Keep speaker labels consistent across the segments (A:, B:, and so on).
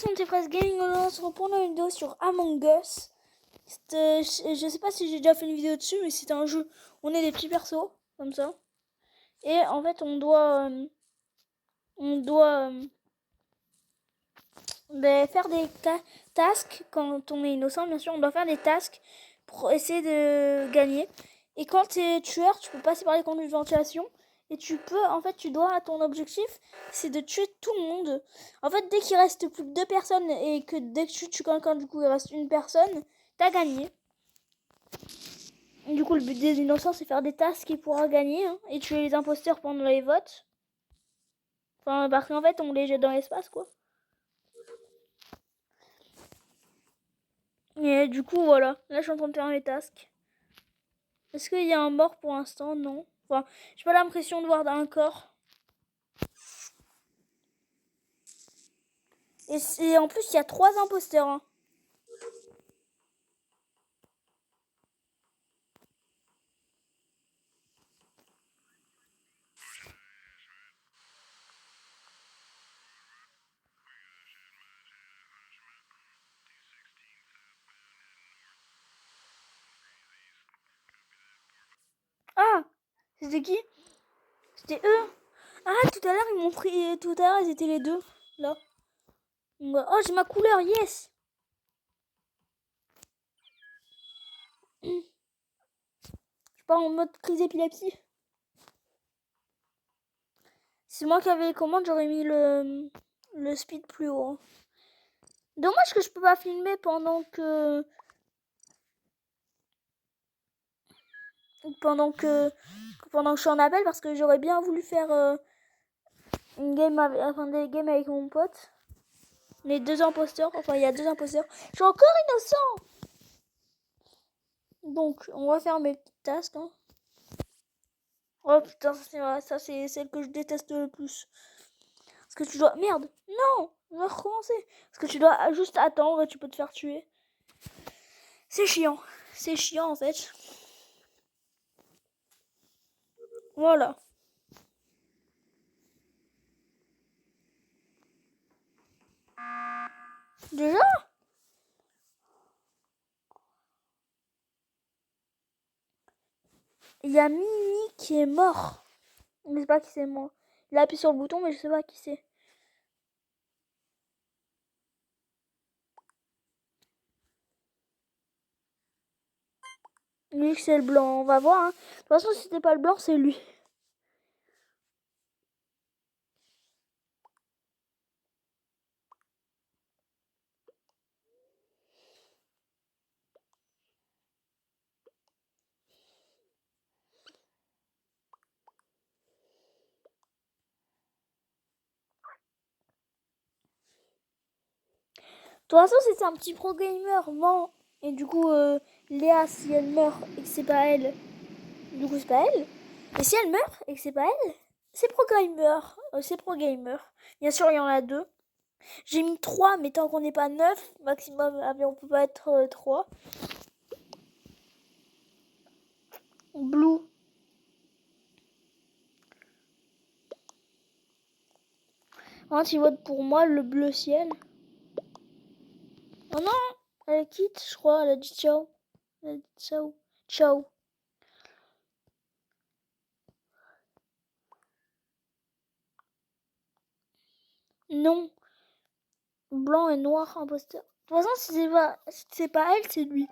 A: sont tes fraises gaming, on se reprend une vidéo sur Among Us. Je sais pas si j'ai déjà fait une vidéo dessus, mais c'est un jeu. On est des petits persos, comme ça. Et en fait, on doit faire des tasks quand on est innocent, bien sûr. On doit faire des tasks pour essayer de gagner. Et quand tu es tueur, tu peux passer par les conduits de ventilation. Et ton objectif, c'est de tuer tout le monde. En fait, dès qu'il reste plus que 2 personnes et que dès que tu tues quelqu'un, du coup, il reste une personne, t'as gagné. Et du coup, le but des innocents, c'est faire des tasks et pouvoir gagner, hein, et tuer les imposteurs pendant les votes. Enfin, parce qu'en fait, on les jette dans l'espace, quoi. Et du coup, voilà. Là, je suis en train de faire les tasks. Est-ce qu'il y a un mort pour l'instant? Non. Enfin, j'ai pas l'impression de voir un corps. Et en plus, il y a 3 imposteurs. Hein. Ah! C'était qui? C'était eux. Ah, tout à l'heure, ils m'ont pris. Tout à l'heure, ils étaient les deux. Là. Oh, j'ai ma couleur, yes! Je suis pas en mode crise d'épilepsie. C'est moi qui avais les commandes, j'aurais mis le speed plus haut. Hein. Dommage que je peux pas filmer pendant que je suis en appel, parce que j'aurais bien voulu faire des games avec mon pote. Les 2 imposteurs, enfin il y a 2 imposteurs. Je suis encore innocent. Donc on va faire mes petites tasks. Hein. Oh putain, ça c'est celle que je déteste le plus. Parce que tu dois... Merde, non, on va recommencer. Parce que tu dois juste attendre et tu peux te faire tuer. C'est chiant. C'est chiant en fait. Voilà. Déjà? Il y a Mimi qui est mort. Je sais pas qui c'est, moi. Il a appuyé sur le bouton, mais je sais pas qui c'est. Lui, c'est le blanc. On va voir. Hein. De toute façon, si c'était pas le blanc, c'est lui. De toute façon, c'est un petit pro gamer, bon. Et du coup, Léa, si elle meurt et que c'est pas elle, du coup, c'est pas elle. Et si elle meurt et que c'est pas elle, c'est pro gamer. C'est pro gamer. Bien sûr, il y en a 2. J'ai mis 3, mais tant qu'on n'est pas 9 maximum, mais on peut pas être 3. Blue. Hein, tu votes pour moi, le bleu ciel. Oh non, elle quitte, je crois, elle a dit ciao. Elle a dit ciao. Ciao. Non. Blanc et noir, imposteur. De toute façon, si c'est pas elle, c'est lui.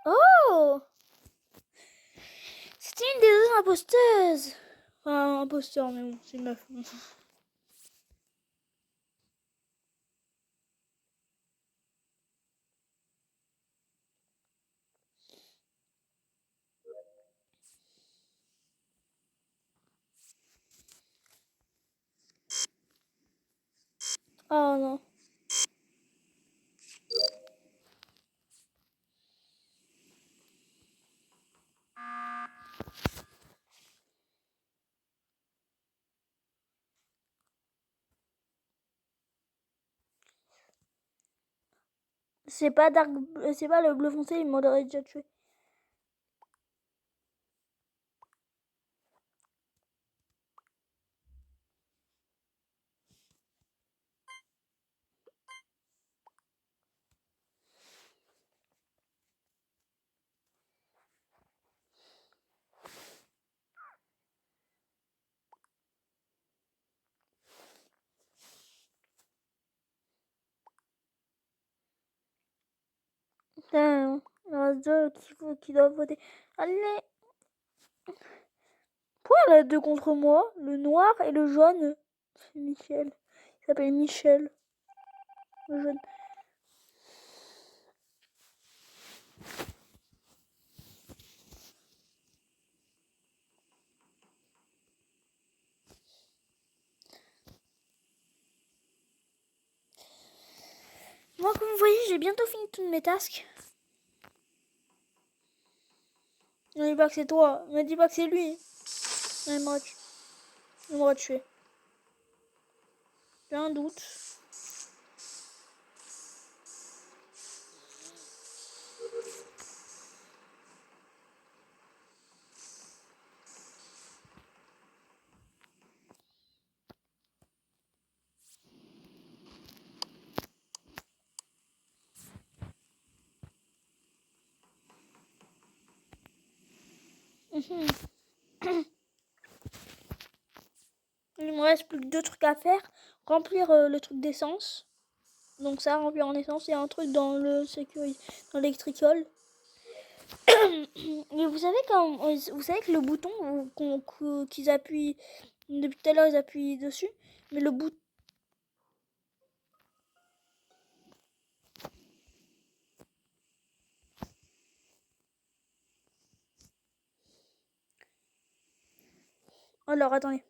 A: Oh! C'était une des 2 imposteuses. Enfin, imposteur, mais bon, c'est une meuf. Oh non. C'est pas c'est pas le bleu foncé, il m'aurait déjà tué. reste deux qui doivent voter. Allez. Pourquoi il y a deux contre moi? Le noir et le jaune. C'est Michel. Il s'appelle Michel. Le jaune. Moi, comme vous voyez, j'ai bientôt fini toutes mes tasks. Ne dis pas que c'est toi. Ne dis pas que c'est lui. Il m'aura tué. J'ai un doute. Il me reste plus que deux trucs à faire. Remplir le truc d'essence. Donc ça, remplir en essence. Et un truc dans le dans l'électricole. Mais vous savez que le bouton qu'ils appuient depuis tout à l'heure, ils appuient dessus. Mais le bouton... Alors, attendez.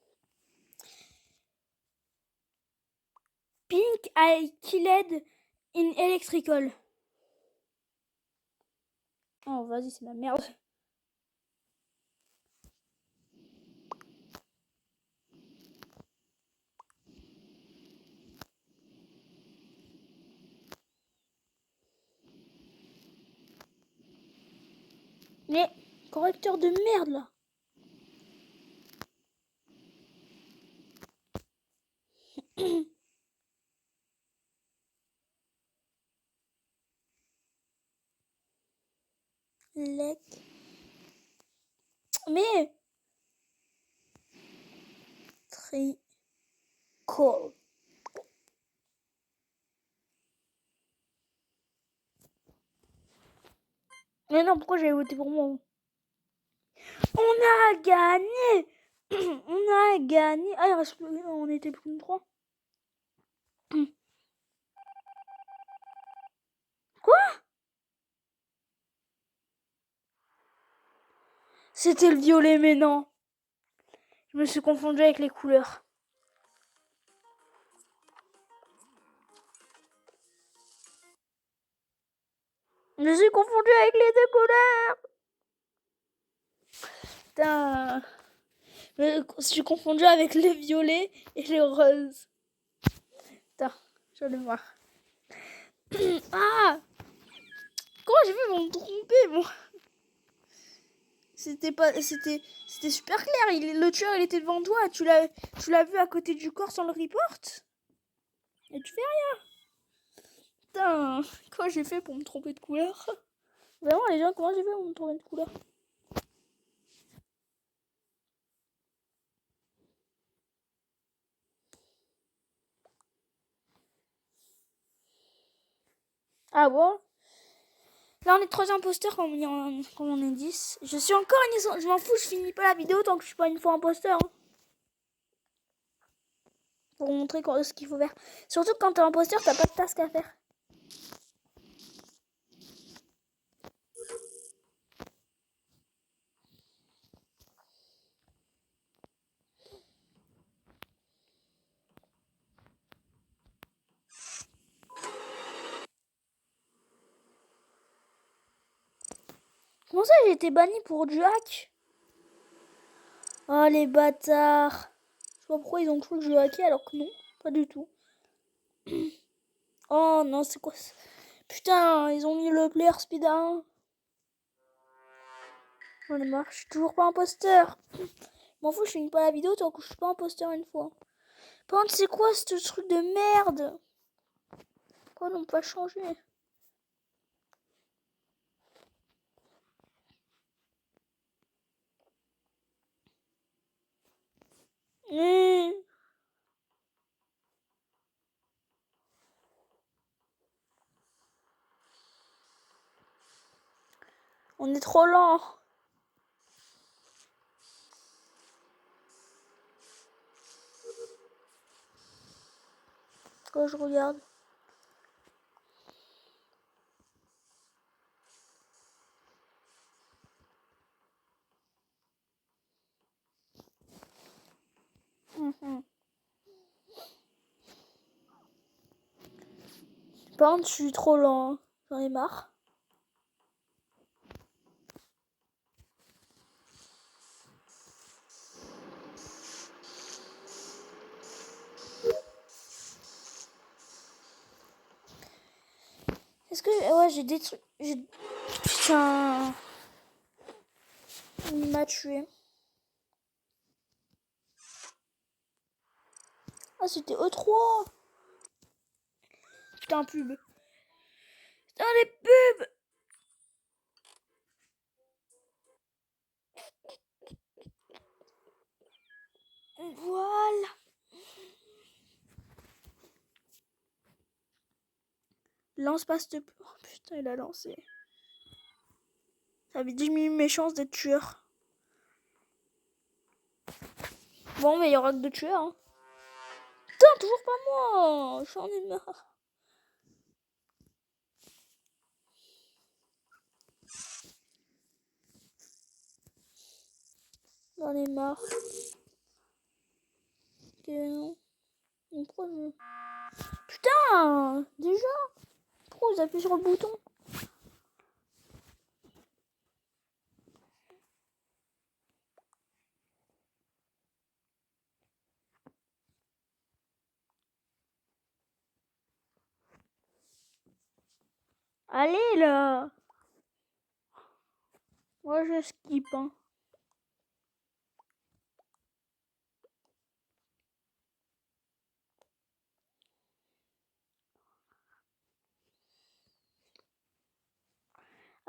A: Pink I killed in electrical. Oh, vas-y, c'est ma merde. Mais, correcteur de merde, là. Lec. Mais... Tricol. Mais non, pourquoi j'avais voté pour moi? On a gagné. On a gagné. Ah, il reste plus... On était plus que 3. Quoi? C'était le violet, mais non. Je me suis confondue avec les couleurs. Je me suis confondue avec les deux couleurs. Putain. Je suis confondue avec les violets et les roses. Putain, j'en ai marre. Ah! Comment j'ai fait pour me tromper, moi? C'était super clair. Le tueur, il était devant toi. Tu l'as vu à côté du corps sans le report. Et tu fais rien. Putain, comment j'ai fait pour me tromper de couleur? Vraiment, les gens, comment j'ai fait pour me tromper de couleur? Ah bon? Là, on est 3 imposteurs comme on est 10. Je suis encore une... Je m'en fous, je finis pas la vidéo tant que je suis pas une fois imposteur. Hein. Pour montrer ce qu'il faut faire. Surtout quand t'es imposteur, t'as pas de task à faire. Comment ça, j'ai été banni pour du hack? Oh, les bâtards. Je sais pas pourquoi ils ont cru que je hackais alors que non, pas du tout. Oh non, c'est quoi ça? Putain, ils ont mis le player speed à 1. J'en ai marre, je suis toujours pas imposteur. M'en fous, je finis pas la vidéo tant que je suis pas imposteur une fois. Par contre, c'est quoi ce truc de merde? Pourquoi ils n'ont pas changé? On est trop lent. Quand je regarde. Par contre, je suis trop lent. Hein. J'en ai marre. Est-ce que... Ouais, j'ai détruit... Putain... Il m'a tué. Ah, c'était E3. Putain, pub. Putain, les pubs. Voilà. Lance pas ce... Oh, putain, il a lancé. Ça avait diminué mes chances d'être tueur. Bon, mais il y aura que 2 tueurs. Hein. Putain, toujours pas moi. J'en ai marre. J'en ai marre. Putain, déjà. Pourquoi vous appuyez sur le bouton? Allez là. Moi je skip. Hein.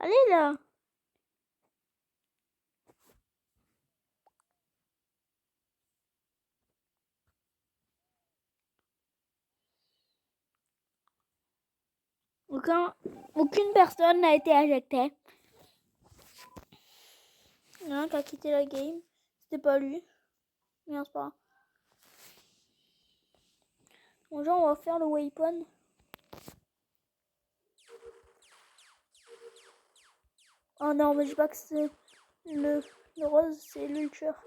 A: Allez là. Aucune personne n'a été injectée. Il y en a un qui a quitté la game. C'était pas lui. Merde, c'est pas grave. Bon, genre, on va faire le weapon. Oh non, mais je dis pas que c'est le rose, c'est le tueur.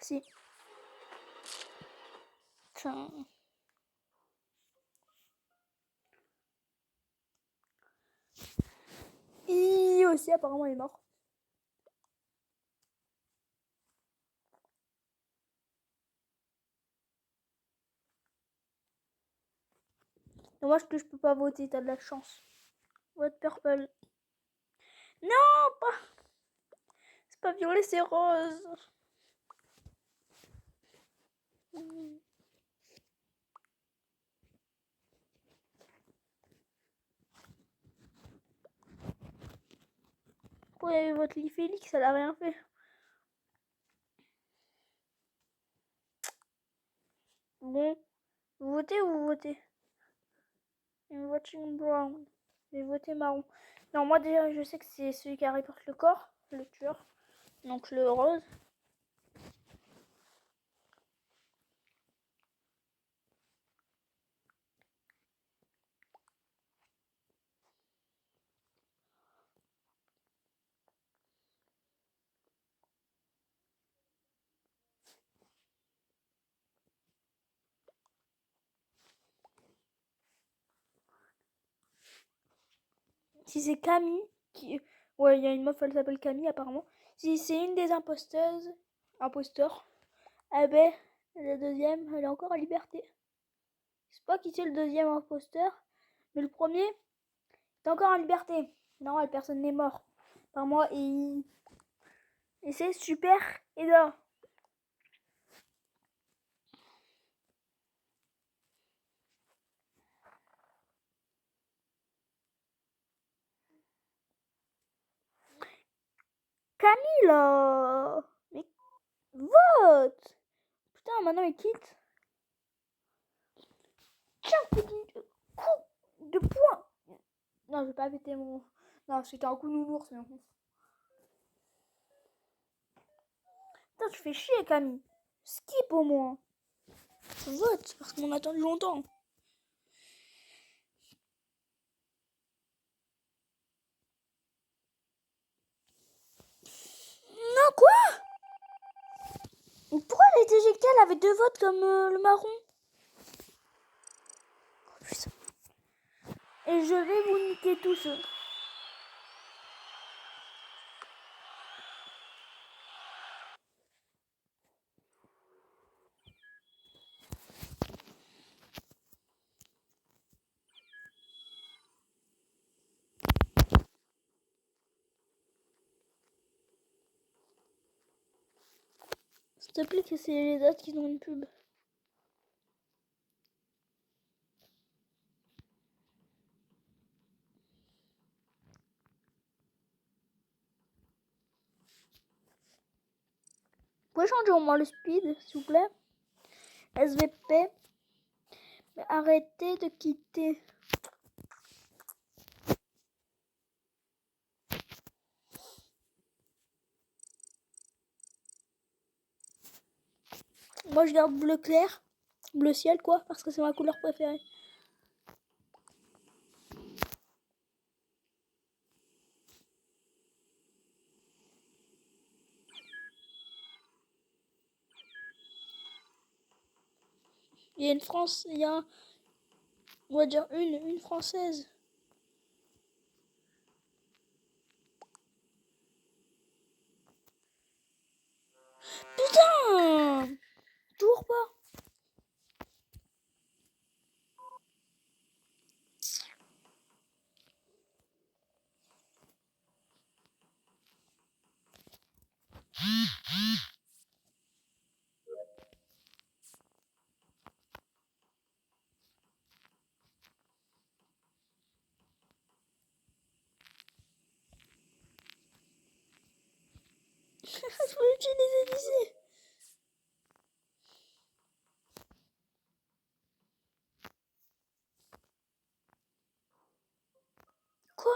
A: Si. Tiens. Et aussi, apparemment, il est mort. Dommage que je peux pas voter, t'as de la chance. Vote purple. Non, pas. C'est pas violet, c'est rose. Pourquoi il y avait votre lit Félix, elle a rien fait. Bon, vous votez ou vous votez? I'm watching brown. J'ai voté marron. Non, moi déjà, je sais que c'est celui qui reporte le corps, le tueur. Donc le rose. Si c'est Camille qui... Ouais, il y a une meuf, elle s'appelle Camille apparemment. Si c'est une des imposteurs, eh ben, la deuxième, elle est encore en liberté. Je sais pas qui c'est le deuxième imposteur, mais le premier est encore en liberté. Non, personne n'est mort. Par moi, et c'est super Eda. Camille, mais vote. Putain, maintenant il quitte. Tiens, petit coup de poing. Non, je vais pas péter mon... Non, c'était un coup de nounours, mais bon. Putain, tu fais chier, Camille. Skip au moins. Vote, parce qu'on a attendu longtemps. Non, quoi? Pourquoi elle a été éjectée? Elle avait 2 votes comme le marron. Oh, putain. Et je vais vous niquer tous. S'il te plaît, que c'est les autres qui ont une pub. Vous pouvez changer au moins le speed, s'il vous plaît? SVP. Mais arrêtez de quitter. Moi, je garde bleu clair. Bleu ciel, quoi, parce que c'est ma couleur préférée. Il y a une France, il y a, on va dire une française. Putain! Toujours pas. Je peux utiliser d'ici. Quoi?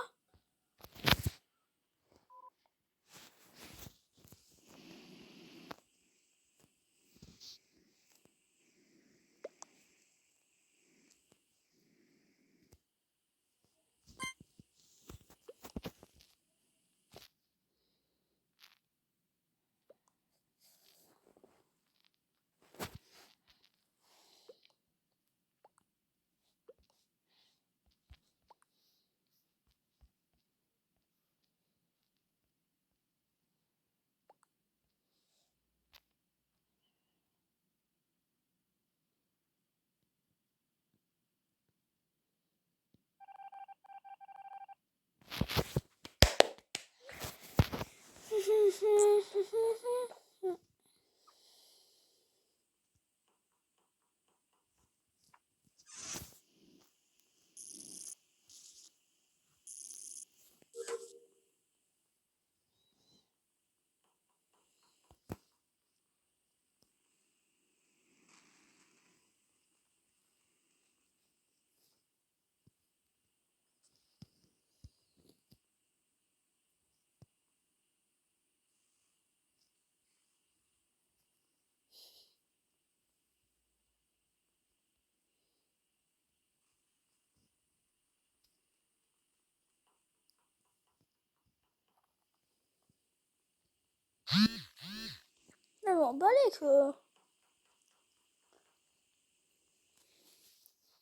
A: Elle m'emballait, quoi.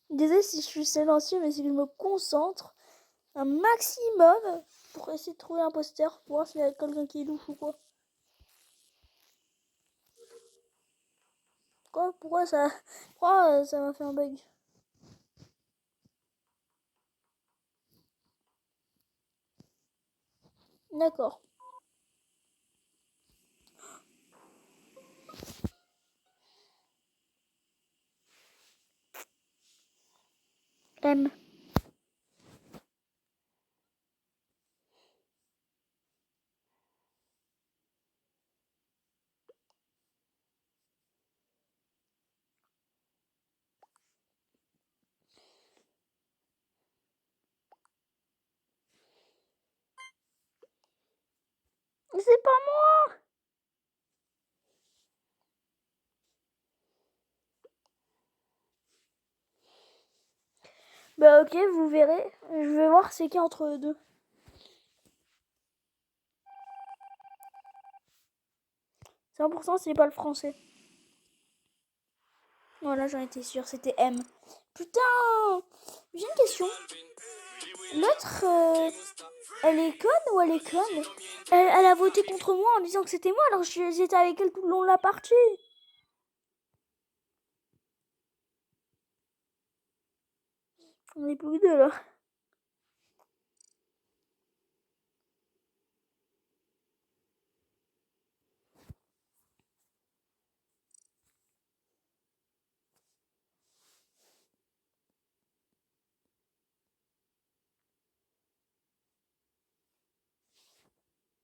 A: Désolé si je suis silencieux, mais c'est que je me concentre un maximum pour essayer de trouver un poster, pour voir s'il y a quelqu'un qui est louche ou quoi. Quoi? Pourquoi ça m'a fait un bug? D'accord. M. C'est pas moi. Bah ok, vous verrez. Je vais voir c'est qui entre eux deux. 100% c'est pas le français. Voilà, j'en étais sûre, c'était M. Putain, j'ai une question. L'autre, elle est conne ou elle est conne? Elle a voté contre moi en disant que c'était moi, alors j'étais avec elle tout le long de la partie. On est plus que deux là.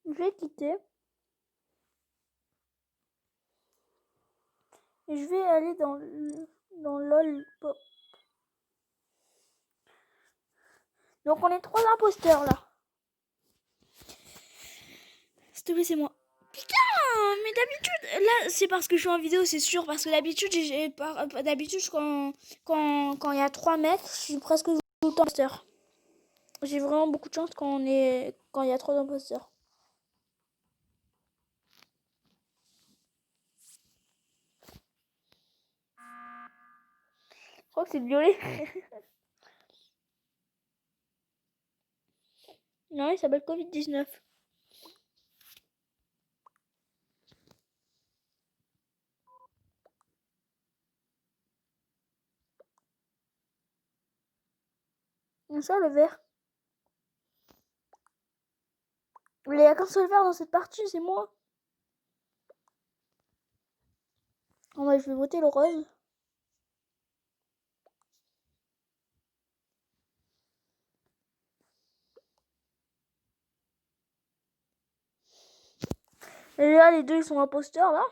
A: Je vais quitter. Et je vais aller dans LOL. Donc on est 3 imposteurs là. S'il te plaît, c'est moi. Putain, mais d'habitude, là c'est parce que je suis en vidéo, c'est sûr. Parce que d'habitude, quand il y a 3 mecs, je suis presque tout le temps imposteur. J'ai vraiment beaucoup de chance quand il y a 3 imposteurs. Je crois que c'est violet. Non, il s'appelle Covid-19. On sort le vert. Il n'y a qu'un seul vert dans cette partie, c'est moi. En vrai, je vais voter le rose. Et là, les deux, ils sont imposteurs, là.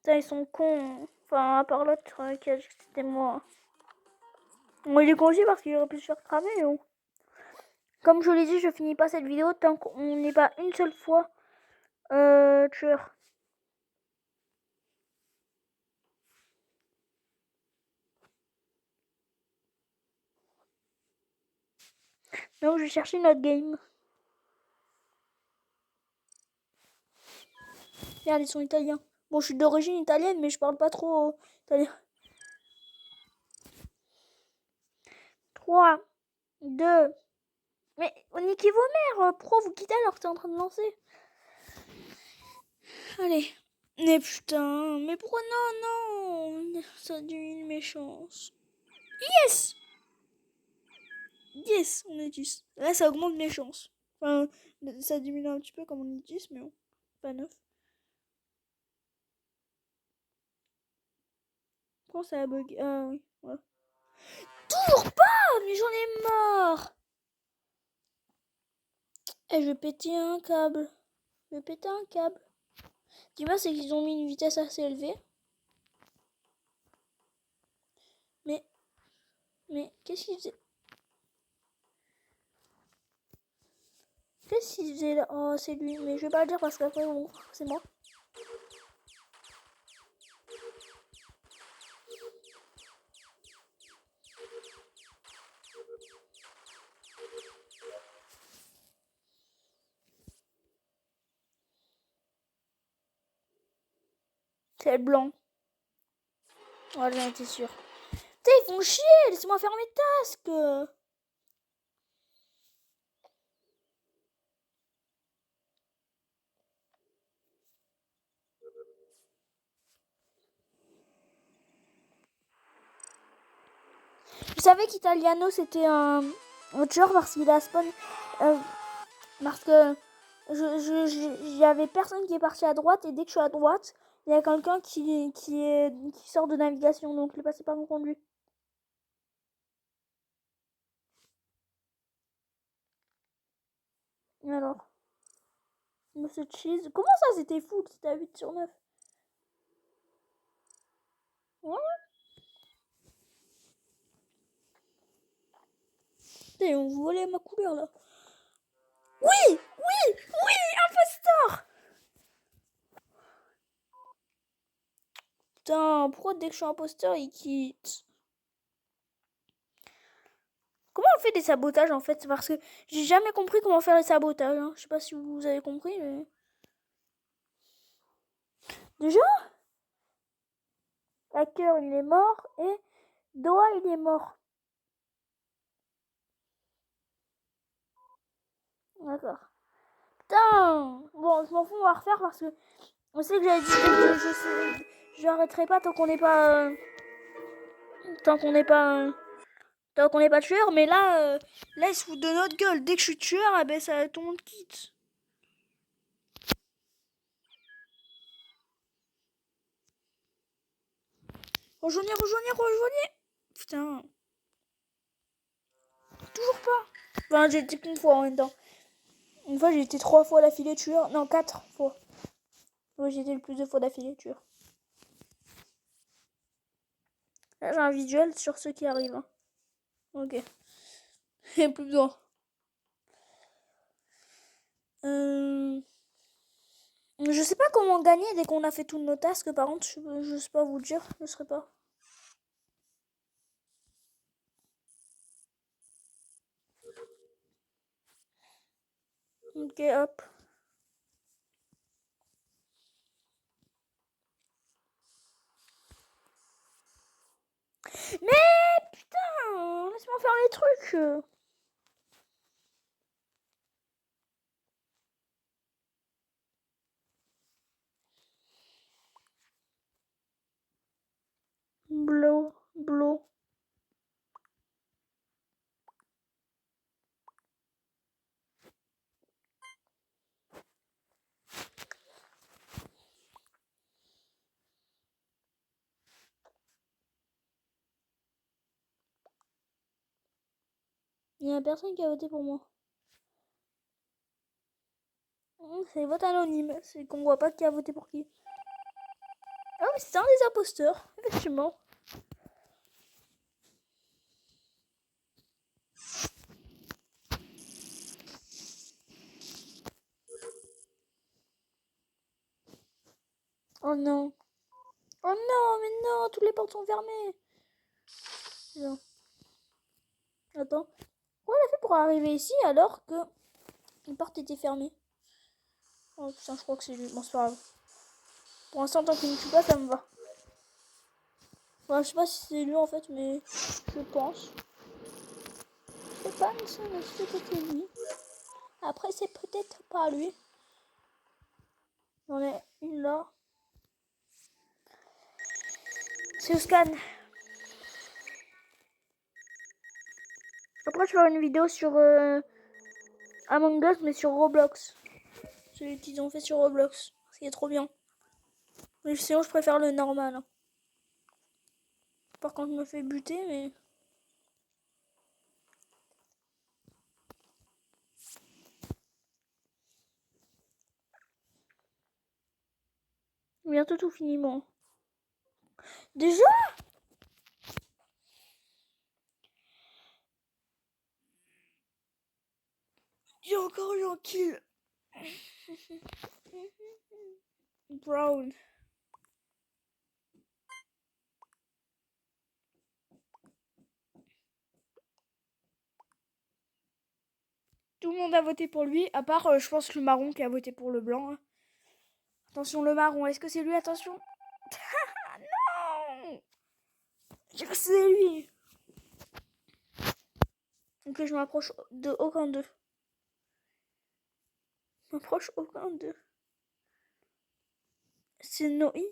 A: Putain, ils sont cons. Enfin, à part l'autre qui a dit que c'était moi. Bon, il est congé parce qu'il aurait pu se faire cramer, mais bon. Comme je l'ai dit, je finis pas cette vidéo tant qu'on n'est pas une seule fois tueur. Donc, je vais chercher notre game. Regarde, ils sont italiens. Bon, je suis d'origine italienne, mais je parle pas trop italien. 3, 2... Mais niquez vos mères, pro, vous quittez alors que t'es en train de lancer. Allez. Mais putain, mais pourquoi non? Ça diminue mes chances. Yes! Yes, on est 10. Là, ça augmente mes chances. Enfin, ça diminue un petit peu comme on est 10, mais bon, pas 9. Pourquoi ça a bug? Ah oui, ouais. Toujours pas! Mais j'en ai marre! Eh, je vais péter un câble. Je vais péter un câble. Dis-moi, c'est qu'ils ont mis une vitesse assez élevée. Mais qu'est-ce qu'ils faisaient? Qu'est-ce qu'il faisait là? Oh, c'est lui. Mais je vais pas le dire parce qu'après, bon, c'est moi. C'est le blanc. Ouais, j'en étais sûre. Putain, ils font chier! Laissez-moi faire mes tasks! Je savais qu'Italiano c'était un tueur parce qu'il a spawn. Parce que il y avait personne qui est parti à droite et dès que je suis à droite, il y a quelqu'un qui sort de navigation donc il est passé par mon conduit. Alors, Monsieur Cheese. Comment ça, c'était fou? C'était à 8 sur 9. Ouais. Putain, on volait ma couleur là. Oui, oui, oui, imposteur. Putain, pourquoi dès que je suis imposteur, il quitte? Comment on fait des sabotages en fait? Parce que j'ai jamais compris comment faire les sabotages. Hein. Je sais pas si vous avez compris, mais. Déjà, Hacker il est mort et Doha il est mort. D'accord. Putain! Bon, je m'en fous, on va refaire parce que on sait que j'avais dit que je n'arrêterai pas tant qu'on n'est pas. Tant qu'on n'est pas. Tant qu'on n'est pas tueur, mais là, ils se foutent de notre gueule. Dès que je suis tueur, eh ben, ça, tout le monde quitte. Rejoignez, rejoignez, rejoignez. Putain. Toujours pas. Enfin, j'ai été qu'une fois en même temps. Une fois, j'ai été 3 fois d'affilée tueur. Non, 4 fois. Ouais, j'ai été le plus de fois d'affilée tueur. Là, j'ai un visuel sur ceux qui arrivent. Hein. Ok. Il n'y a plus besoin. Je sais pas comment gagner dès qu'on a fait tous nos tasks. Par contre, je sais pas vous le dire. Je serai pas. Ok, hop. Mais putain, laisse-moi faire les trucs. Blow, blow. Il y a personne qui a voté pour moi. C'est vote anonyme. C'est qu'on voit pas qui a voté pour qui. Ah oui, c'est un des imposteurs, effectivement. Oh non. Oh non, mais non, toutes les portes sont fermées. Non. Attends. Comment on a fait pour arriver ici alors que les portes étaient fermées? Oh putain, je crois que c'est lui. Bon, c'est pas grave. Pour l'instant, tant qu'il ne tue pas, ça me va. Ouais, je sais pas si c'est lui en fait, mais je pense. Je sais pas, mais c'est peut-être lui. Après, c'est peut-être pas lui. J'en ai une là. C'est au scan. Après, je vais faire une vidéo sur Among Us, mais sur Roblox. Celui qu'ils ont fait sur Roblox. C'est trop bien. Mais sinon, je préfère le normal. Hein. Par contre, je me fais buter, mais. Bientôt tout fini, moi. Déjà? J'ai encore eu un kill. Brown. Tout le monde a voté pour lui, à part, je pense, le marron qui a voté pour le blanc. Hein. Attention, le marron, est-ce que c'est lui? Attention. Non! C'est lui. Ok, je m'approche de aucun d'eux. Je m'approche aucun d'eux. C'est Noï.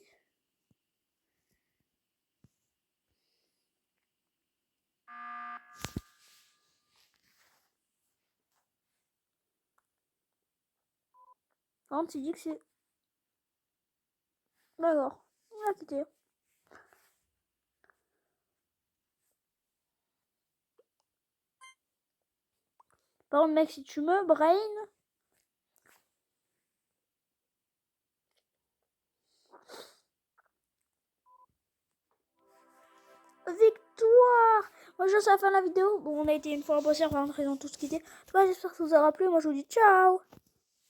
A: Par contre, il dit que c'est... D'accord. On a quitté. Par contre, mec, si tu me brain... victoire. Moi, je suis à la fin de la vidéo. Bon, on a été une fois en bosseur, on va rentrer dans tout ce qui était. En tout cas, j'espère que ça vous aura plu. Moi, je vous dis ciao.